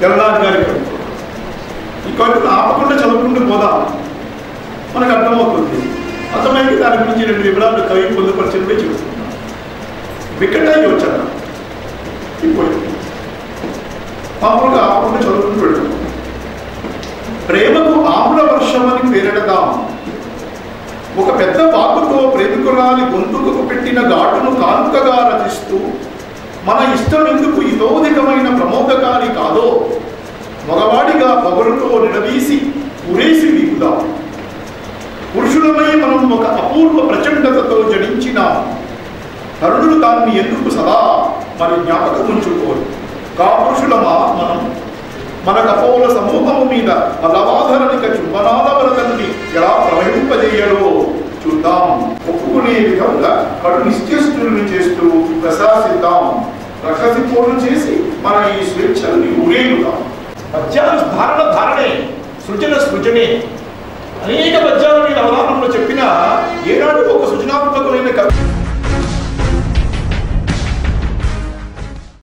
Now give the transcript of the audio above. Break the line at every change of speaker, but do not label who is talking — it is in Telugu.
జగన్నాథ్ గారి కవిత్వం. ఈ కవితను ఆపకుండా చదువుకుంటూ పోదాం, మనకు అర్థమవుతుంది. అర్థమైతే దాని గురించి 2 వివరాలు కవి పొందుపరిచినవే చెబుతున్నాం. వికట యోచన అయిపోయింది, మామూలుగా ఆపకుండా చదువుకుంటూ వెళ్తాం. ప్రేమకు ఆమ్ల వర్షం అని పేరెడదాం. ఒక పెద్ద వాకుతో ప్రేమికురాలి గొంతుకు పెట్టిన ఘాటును కానుకగా రచిస్తూ మన ఇష్టం ఎందుకు ఇతోధికమైన ప్రమోదకారి కాదో మగవాడిగా పొగరుతో నిలదీసి ఉరేసి వీపుదాం. పురుషులమై మనం ఒక అపూర్వ ప్రచండతతో జడించినాం. తరుణులు దాన్ని ఎందుకు సదా మరి జ్ఞాపకం ఉంచుకోరు. కాపురుషులమా మనం మన కపోల సమూహము మీద బలవాధరణిక చుంబనాల వరదని ఎలా ప్రవహింపజేయడో చూద్దాం. ఒప్పుకునే విధంగా కడు నిశ్చేష్టులను చేస్తూ ప్రశాసిద్దాం. రక్షసిపోలు చేసి మన ఈ స్వేచ్ఛల్ని ఊరేగుదాం. పద్యాలు ధారణే, సృజనే. అనేక పద్యాలు నేను అవధానంలో చెప్పిన ఏనాడు ఒక సృజనాత్మకమైన కవి